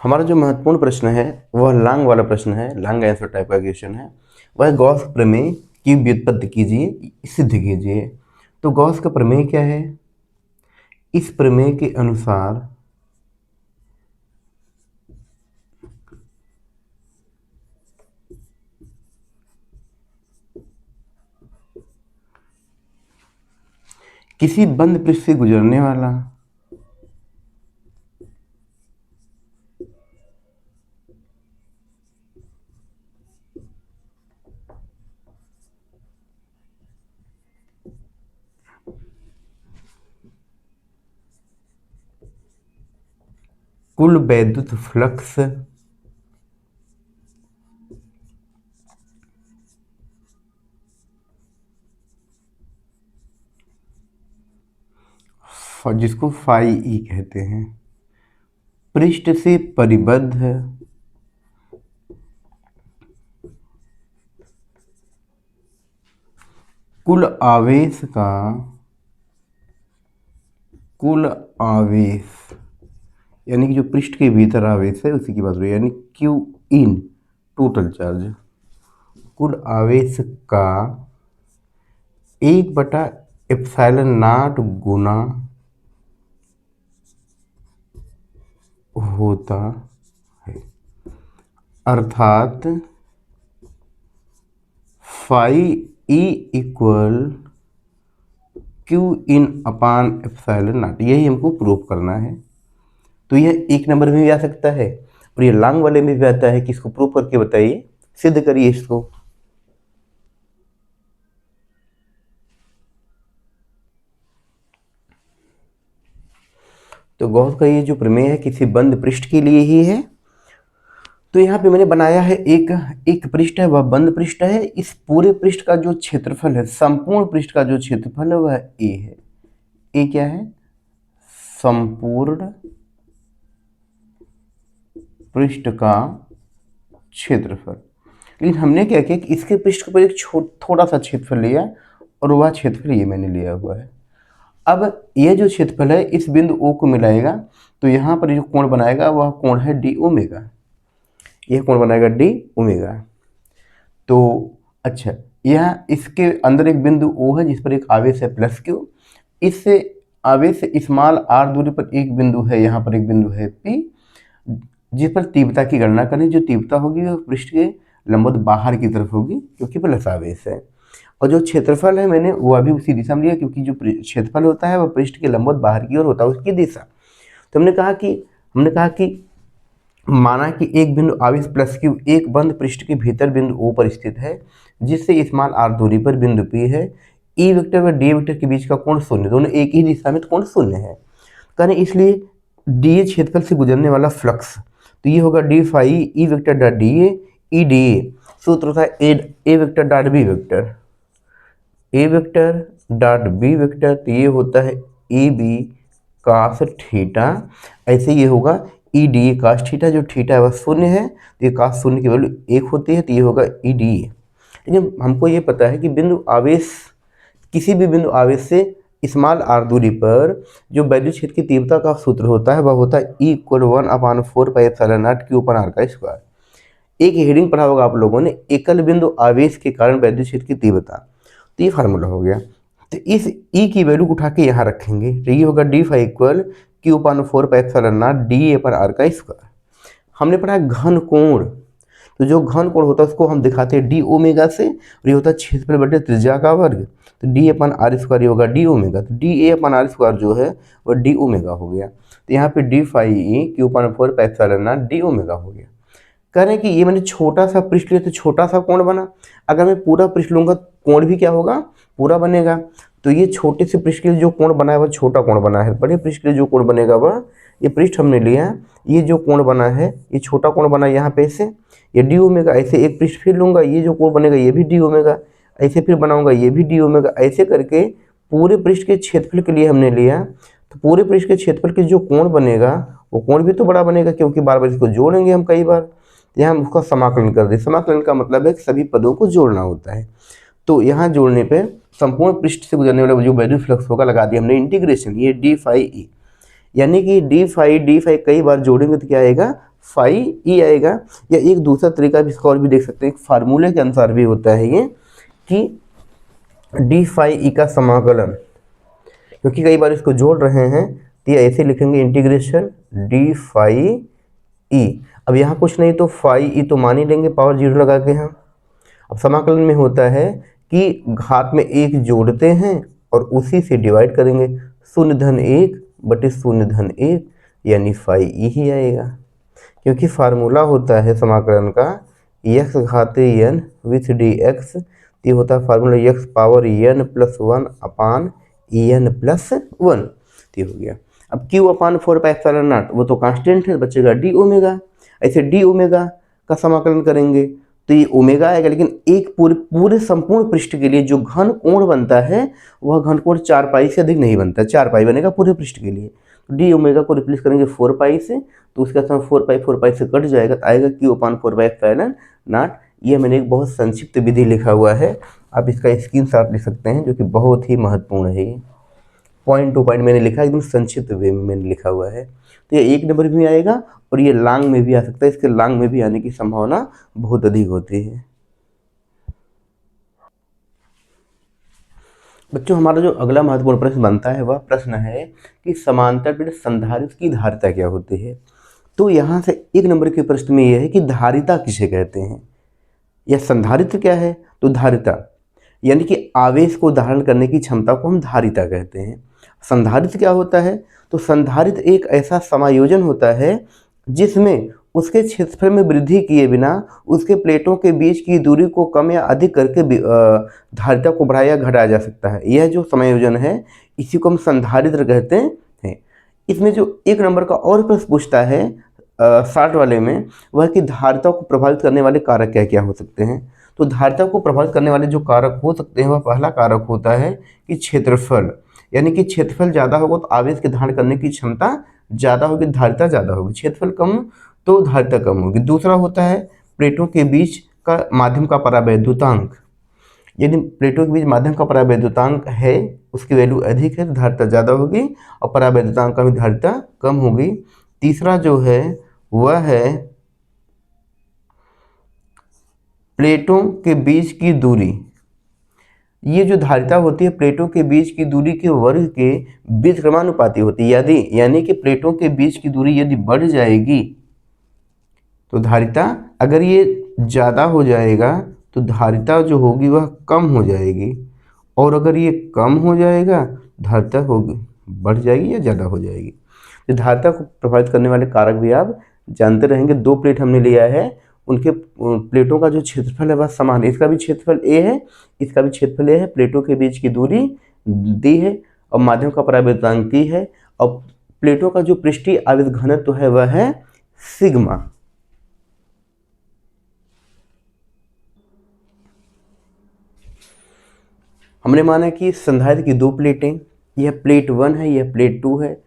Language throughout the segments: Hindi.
हमारा जो महत्वपूर्ण प्रश्न है वह लांग वाला प्रश्न है, लांग आंसर टाइप का क्वेश्चन है। वह गॉस प्रमेय की व्युत्पत्ति कीजिए, सिद्ध कीजिए। तो गॉस का प्रमेय क्या है? इस प्रमेय के अनुसार किसी बंद पृष्ठ से गुजरने वाला कुल वैद्युत फ्लक्स जिसको फाई ई कहते हैं, पृष्ठ से परिबद्ध कुल आवेश का कुल आवेश, यानी कि जो पृष्ठ के भीतर आवेश है उसी की बात हो रही है, यानी क्यू इन टोटल चार्ज, कुल आवेश का 1/ε0 गुना होता है, अर्थात phi E equal Q in अपान ε0। यही हमको प्रूव करना है। तो यह 1 नंबर में भी आ सकता है और ये लॉन्ग वाले में भी आता है कि इसको प्रूव करके बताइए, सिद्ध करिए इसको। तो गॉस का ये जो प्रमेय है किसी बंद पृष्ठ के लिए ही है। तो यहाँ पे मैंने बनाया है एक पृष्ठ है, वह बंद पृष्ठ है। इस पूरे पृष्ठ का जो क्षेत्रफल है, संपूर्ण पृष्ठ का जो क्षेत्रफल है वह ए है। ए क्या है? संपूर्ण पृष्ठ का क्षेत्रफल। लेकिन हमने क्या किया कि इसके पृष्ठ के ऊपर एक थोड़ा सा क्षेत्रफल लिया और वह क्षेत्रफल ये मैंने लिया हुआ है। अब यह जो क्षेत्रफल है इस बिंदु O को मिलाएगा, तो यहाँ पर जो कोण बनाएगा वह कोण है डी ओमेगा। यह कोण बनाएगा डी ओमेगा। तो अच्छा, यह इसके अंदर एक बिंदु O है जिस पर एक आवेश है प्लस क्यू। इससे आवेश से स्मॉल r दूरी पर एक बिंदु है, यहाँ पर एक बिंदु है P, जिस पर तीव्रता की गणना करें। जो तीव्रता होगी वह पृष्ठ के लंबवत बाहर की तरफ होगी क्योंकि प्लस आवेश है। और जो क्षेत्रफल है मैंने वो अभी उसी दिशा में लिया, क्योंकि जो क्षेत्रफल होता है वह पृष्ठ के लंबवत बाहर की ओर होता है, उसकी दिशा। तो हमने कहा कि माना कि एक बिंदु आवेश प्लस क्यू एक बंद पृष्ठ के भीतर बिंदु O पर स्थित है, जिससे स्मॉल r दूरी पर बिंदु P है। E वेक्टर व D वेक्टर के बीच का कोण शून्य, दोनों एक ही दिशा में, तो कोण शून्य है। करें इसलिए डी क्षेत्रफल से गुजरने वाला फ्लक्स, तो ये होगा D phi E vector dot D E D A. सूत्र होता है A vector dot B vector, A vector dot B vector, तो ये होता है ए बी कास थीटा। ऐसे ये होगा E D A cos theta, जो थीटा है वह शून्य है, तो ये कास शून्य की वैल्यू 1 होती है, तो ये होगा ई डी ए। लेकिन हमको ये पता है कि बिंदु आवेश, किसी भी बिंदु आवेश से स्मॉल r दूरी पर जो वैद्युत क्षेत्र की तीव्रता का सूत्र होता है वह होता है E = 1/4πε0 Q/r²। एक हेडिंग पढ़ा होगा आप लोगों ने, एकल बिंदु आवेश के कारण वैद्युत क्षेत्र की तीव्रता, तो ये फार्मूला हो गया। तो इस E की वैल्यू को उठा के यहाँ रखेंगे, तो ये होगा d phi equal Q/4πε0 dA/r²। हमने पढ़ा घन कोण, तो जो घन कोण होता है उसको हम दिखाते हैं डी ओमेगा से, और ये होता है क्षेत्रफल बटे त्रिज्या का वर्ग, तो d/r² ये होगा डी ओमेगा। तो dA/r² जो है वह डी ओमेगा हो गया। तो यहाँ पे d phi E Q/4πε0 D omega हो गया। कह रहे हैं कि ये मैंने छोटा सा पृष्ठ लिया तो छोटा सा कोण बना, अगर मैं पूरा पृष्ठ लूँगा कोण भी क्या होगा? पूरा बनेगा। तो ये छोटे से पृष्ठ के लिए जो कोण बना है वह छोटा कोण बना है, बड़े पृष्ठ के लिए जो कोण बनेगा वह, ये पृष्ठ हमने लिया, ये जो कोण बना है ये छोटा कोण बना यहाँ पे से, ये डी ओमेगा। ऐसे एक पृष्ठ फिर लूँगा, ये जो कोण बनेगा ये भी डी ओमेगा, ऐसे फिर बनाऊँगा ये भी डी ओमेगा। ऐसे करके पूरे पृष्ठ के क्षेत्रफल के लिए हमने लिया, तो पूरे पृष्ठ के क्षेत्रफल के जो कोण बनेगा वो कोण भी तो बड़ा बनेगा, क्योंकि बार बार इसको जोड़ेंगे हम कई बार। यहाँ हम उसका समाकलन कर दें। समाकलन का मतलब है कि सभी पदों को जोड़ना होता है। तो यहाँ जोड़ने पे संपूर्ण पृष्ठ से गुजरने वाला जो वैद्युत फ्लक्स होगा लगा दिया हमने इंटीग्रेशन, ये डी फाई ई, यानी कि डी फाई कई बार जोड़ेंगे तो क्या आएगा? फाई ई आएगा। या एक दूसरा तरीका भी इसका और भी देख सकते हैं, एक फार्मूले के अनुसार भी होता है ये कि डी फाई ई का समाकलन, क्योंकि कई बार इसको जोड़ रहे हैं तो ये ऐसे लिखेंगे इंटीग्रेशन डी फाई ई। अब यहाँ कुछ नहीं तो फाई ई तो मान ही लेंगे पावर जीरो लगा के हम। अब समाकलन में होता है कि घात में एक जोड़ते हैं और उसी से डिवाइड करेंगे, 0-1/0-1 यानी फाई ई ही आएगा, क्योंकि फार्मूला होता है समाकलन का x घाते n with D x, ये होता है फार्मूला x पावर n+1/en+1, ये हो गया। अब q/4πε0 वो तो कांस्टेंट है, बचेगा डी ओमेगा। ऐसे डी ओमेगा का समाकलन करेंगे तो ये ओमेगा आएगा, लेकिन एक पूरे संपूर्ण पृष्ठ के लिए जो घन कोण बनता है वह घन कोण 4 पाई से अधिक नहीं बनता, 4 पाई बनेगा पूरे पृष्ठ के लिए। तो डी ओमेगा को रिप्लेस करेंगे 4 पाई से, तो उसका समय 4 पाई से कट जाएगा, तो आएगा q/4πε0। ये मैंने एक बहुत संक्षिप्त विधि लिखा हुआ है, आप इसका स्क्रीनशॉट ले सकते हैं, जो कि बहुत ही महत्वपूर्ण है। ये पॉइंट टू पॉइंट मैंने लिखा, एकदम संक्षिप्त वे में मैंने लिखा हुआ है। तो ये 1 नंबर भी आएगा और ये लॉन्ग में भी आ सकता है, इसके लॉन्ग में भी आने की संभावना बहुत अधिक होती है। बच्चों, हमारा जो अगला महत्वपूर्ण प्रश्न बनता है वह प्रश्न है कि समांतर प्लेट संधारित्र की धारिता क्या होती है। तो यहाँ से 1 नंबर के प्रश्न में यह है कि धारिता किसे कहते हैं या संधारित्र क्या है। तो धारिता यानी कि आवेश को धारण करने की क्षमता को हम धारिता कहते हैं। संधारित्र क्या होता है, तो संधारित्र एक ऐसा समायोजन होता है जिसमें उसके क्षेत्रफल में वृद्धि किए बिना उसके प्लेटों के बीच की दूरी को कम या अधिक करके धारिता को बढ़ाया या घटाया जा सकता है। यह जो समायोजन है इसी को हम संधारित्र कहते हैं। इसमें जो 1 नंबर का और प्रश्न पूछता है 60 वाले में, वह कि धारिता को प्रभावित करने वाले कारक क्या क्या हो सकते हैं। तो धारिता को प्रभावित करने वाले जो कारक हो सकते हैं वह पहला कारक होता है कि क्षेत्रफल, यानी कि क्षेत्रफल ज़्यादा होगा तो आवेश के धारण करने की क्षमता ज़्यादा होगी, धारिता ज़्यादा होगी। क्षेत्रफल कम तो धारिता कम होगी। दूसरा होता है प्लेटों के बीच का माध्यम का परावैद्युतांक, यदि प्लेटों के बीच माध्यम का परावैद्युतांक है उसकी वैल्यू अधिक है तो धारिता ज़्यादा होगी और परावैद्युतांक का भी धारिता कम होगी। तीसरा जो है वह है प्लेटों के बीच की दूरी। ये जो धारिता होती है प्लेटों के बीच की दूरी के वर्ग के बीच क्रमानुपाती होती है। यदि यानी कि प्लेटों के बीच की दूरी यदि बढ़ जाएगी तो धारिता, अगर ये ज़्यादा हो जाएगा तो धारिता जो होगी वह कम हो जाएगी, और अगर ये कम हो जाएगा धारिता होगी बढ़ जाएगी या ज़्यादा हो जाएगी। तो धारिता को प्रभावित करने वाले कारक भी आप जानते रहेंगे। 2 प्लेट हमने लिया है, उनके प्लेटों का जो क्षेत्रफल है वह समान है। इसका भी क्षेत्रफल ए है, इसका भी क्षेत्रफल ए है, प्लेटों के बीच की दूरी दी है और माध्यम का परावैद्युतांक टी है, और प्लेटों का जो पृष्ठीय आवेश घनत्व है वह है सिग्मा। हमने माना कि संधारित्र की 2 प्लेटें, यह प्लेट 1 है, यह प्लेट 2 है।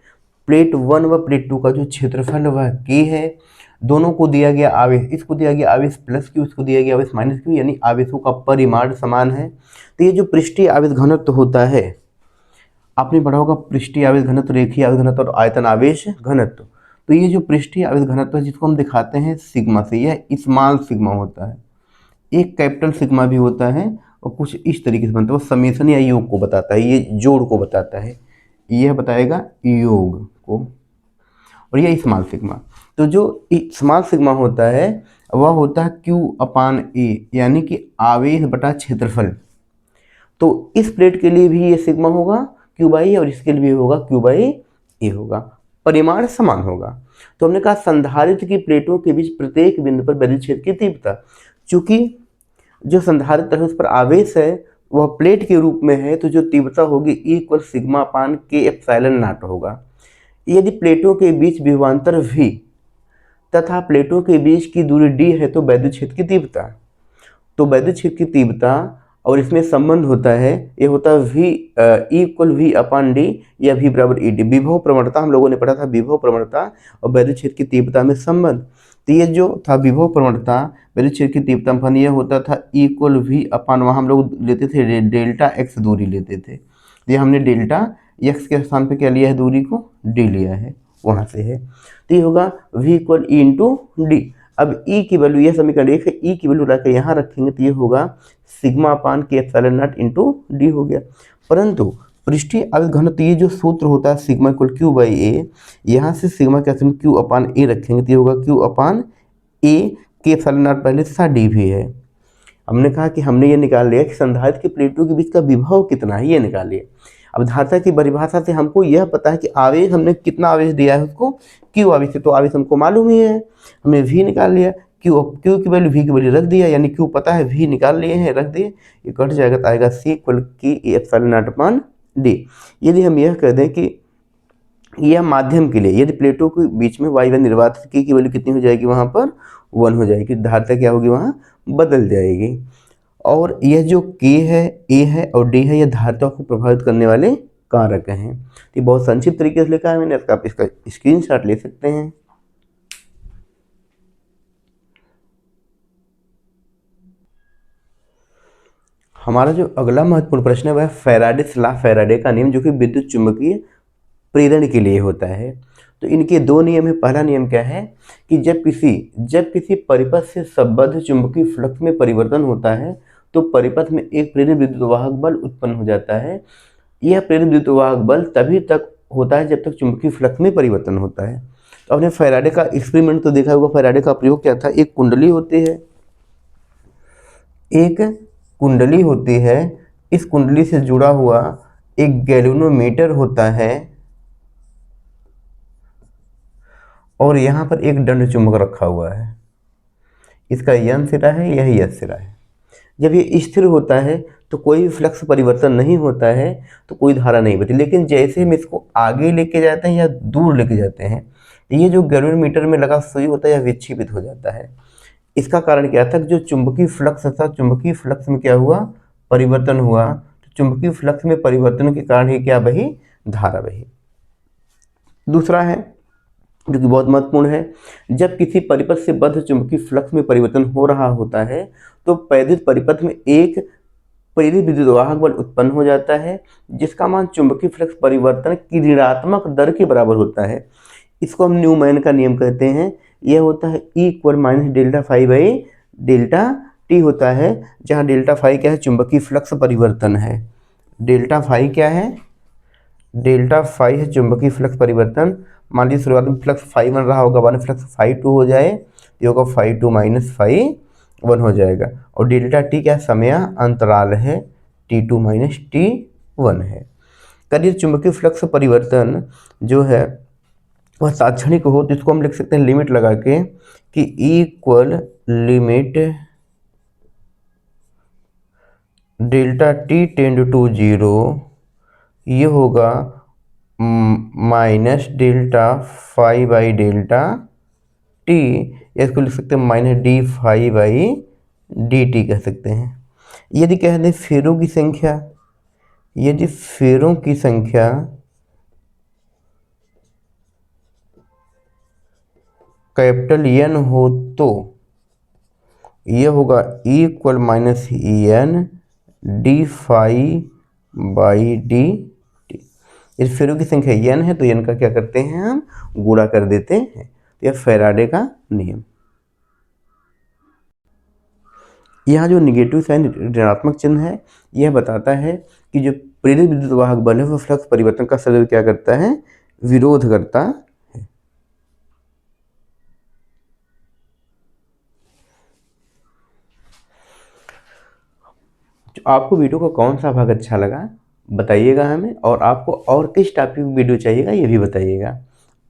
प्लेट 1 व प्लेट 2 का जो क्षेत्रफल वह k है। दोनों को दिया गया आवेश, इसको दिया गया आवेश प्लस q, इसको दिया गया आवेश माइनस q, यानी आवेशों का परिमाण समान है। तो ये जो पृष्ठीय आवेश घनत्व होता है, आपने पढ़ा होगा पृष्ठीय आवेश घनत्व, रेखीय आवेश घनत्व और आयतन आवेश घनत्व। तो ये जो पृष्ठीय आवेश घनत्व है जिसको हम दिखाते हैं सिग्मा से, यह स्मॉल सिग्मा होता है। एक कैपिटल सिग्मा भी होता है और कुछ इस तरीके से बनता है, वो समेशन या योग को बताता है, ये जोड़ को बताता है, यह बताएगा योग को, और यह स्मॉल सिग्मा। तो जो स्मॉल सिग्मा होता है वह होता है Q/A, यानी कि आवेश बटा क्षेत्रफल। तो इस प्लेट के लिए भी ये सिग्मा होगा Q/A और इसके लिए भी होगा Q/A होगा, परिमाण समान होगा। तो हमने कहा संधारित्र की प्लेटों के बीच प्रत्येक बिंदु पर विद्युत क्षेत्र की तीव्रता, चूंकि जो संधारित्र है उस पर आवेश है वह प्लेट के रूप में है, तो जो तीव्रता होगी इक्वल σ/K∁0 होगा। यदि प्लेटों के बीच विभवांतर V तथा प्लेटों के बीच की दूरी d है तो विद्युत क्षेत्र की तीव्रता, तो विद्युत क्षेत्र की तीव्रता और इसमें संबंध होता है, ये होता है V = V/d या V = ED। विभव प्रवणता हम लोगों ने पढ़ा था, विभव प्रवणता और विद्युत क्षेत्र की तीव्रता में संबंध। तो ये जो था विभव प्रवणता विद्युत क्षेत्र की तीव्रता यह होता था = V/, वहाँ हम लोग लेते थे डेल्टा x दूरी लेते थे, ये हमने डेल्टा x के स्थान पे क्या लिया है, दूरी को d लिया है, वहाँ से है। तो ये होगा V equal E into D. अब ई की वैल्यू, यह समीकरण 1 है, ई की वैल्यू लाकर यहाँ रखेंगे तो ये होगा सिग्मा अपान के एप्सिलॉन नॉट इंटू डी हो गया। परंतु पृष्ठीय आवेश घनत्व, ये जो सूत्र होता है सिग्मा इक्वल क्यू बाई ए, यहाँ से सिग्मा के हम क्यू अपान ए रखेंगे तो ये होगा क्यू अपान ए के एप्सिलॉन नॉट पहले था डी भी है। हमने कहा कि हमने ये निकाल लिया कि संधारित्र की प्लेटों के बीच का विभव कितना है, ये निकाल लिया। अब धारिता की परिभाषा से हमको यह पता है कि आवेश हमने कितना आवेश दिया है उसको, क्यू आवेश है, तो आवेश हमको मालूम ही है, हमने वी निकाल लिया, क्यू की वैल्यू वी की वैल्यू रख दिया, यानी क्यू पता है, वी निकाल लिए हैं, रख दिए, ये कट जाएगा तो आएगा सी इक्वल की एप्सिलॉन नॉट अपान डी। यदि हम यह कह दें कि यह माध्यम के लिए यदि प्लेटों के बीच में वायु निर्वात की वैल्यू कितनी हो जाएगी, वहाँ पर 1 हो जाएगी, धारिता क्या होगी वहाँ बदल जाएगी। और यह जो K है, A है और D है, यह धारिता को प्रभावित करने वाले कारक हैं। तो बहुत संक्षिप्त तरीके से लिखा है मैंने, आप इसका स्क्रीनशॉट ले सकते हैं। हमारा जो अगला महत्वपूर्ण प्रश्न है वह फैराडेस लॉ, फैराडे का नियम, जो कि विद्युत चुंबकीय प्रेरण के लिए होता है। तो इनके दो नियम है। पहला नियम क्या है कि जब किसी परिपथ से संबद्ध चुंबकीय फ्लक्स में परिवर्तन होता है तो परिपथ में एक प्रेरित विद्युत वाहक बल उत्पन्न हो जाता है। यह प्रेरित विद्युत वाहक बल तभी तक होता है जब तक चुंबकीय फ्लक्स में परिवर्तन होता है। तो आपने फैराडे का एक्सपेरिमेंट तो देखा होगा। फैराडे का प्रयोग क्या था, एक कुंडली होती है, इस कुंडली से जुड़ा हुआ एक गैल्वेनोमीटर होता है और यहाँ पर एक दंड चुंबक रखा हुआ है, इसका यन सिरा है, यह यस सिरा है। जब ये स्थिर होता है तो कोई भी फ्लक्स परिवर्तन नहीं होता है, तो कोई धारा नहीं बहती। लेकिन जैसे हम इसको आगे लेके जाते हैं या दूर लेके जाते हैं, ये जो गैल्वेनोमीटर में लगा सुई होता है यह विक्षेपित हो जाता है। इसका कारण क्या था कि जो चुंबकीय फ्लक्स था, चुंबकीय फ्लक्स में क्या हुआ, परिवर्तन हुआ। तो चुंबकीय फ्लक्स में परिवर्तन के कारण ही क्या बही, धारा बही। दूसरा है जो कि बहुत महत्वपूर्ण है, जब किसी परिपथ से बद्ध चुंबकीय फ्लक्स में परिवर्तन हो रहा होता है तो वैद्युत परिपथ में एक प्रेरित विद्युत वाहक बल उत्पन्न हो जाता है जिसका मान चुंबकीय फ्लक्स परिवर्तन की ऋणात्मक दर के बराबर होता है। इसको हम न्यूमैन का नियम कहते हैं। यह होता है E equal minus delta phi by delta T होता है, जहाँ डेल्टा फाई क्या है, चुंबकीय फ्लक्स परिवर्तन है। डेल्टा फाई क्या है, डेल्टा फाई है चुंबकीय फ्लक्स परिवर्तन। मान लीजिए शुरुआत में फ्लक्स फाई 1 रहा होगा, बाद में फ्लक्स फाई 2 हो जाए, ये होगा फाई 2 माइनस फाई 1 हो जाएगा। और डेल्टा टी क्या समय अंतराल है, T2 माइनस T1 है। करिए चुंबकीय फ्लक्स परिवर्तन जो है वह तात्क्षणिक हो तो इसको हम लिख सकते हैं लिमिट लगा के कि E equal limit delta T tend to 0, ये होगा minus delta phi by delta T, इसको लिख सकते हैं minus D phi by D T कह सकते हैं। यदि कह दें फेरों की संख्या, यदि फेरों की संख्या कैपिटल एन हो तो यह होगा E equal minus N D phi by D T. इस फेरों की संख्या एन है तो एन का क्या करते हैं हम गुणा कर देते हैं। तो यह फैराडे का नियम। यहाँ जो निगेटिव साइन ऋणात्मक चिन्ह है यह बताता है कि जो प्रेरित विद्युत वाहक बल है वह फ्लक्स परिवर्तन का सदैव क्या करता है, विरोध करता है। आपको वीडियो का कौन सा भाग अच्छा लगा बताइएगा हमें, और आपको और किस टॉपिक की वीडियो चाहिएगा ये भी बताइएगा।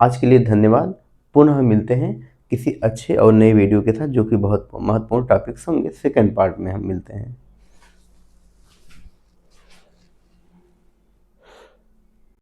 आज के लिए धन्यवाद। पुनः मिलते हैं किसी अच्छे और नए वीडियो के साथ जो कि बहुत महत्वपूर्ण टॉपिक्स होंगे। सेकंड पार्ट में हम मिलते हैं।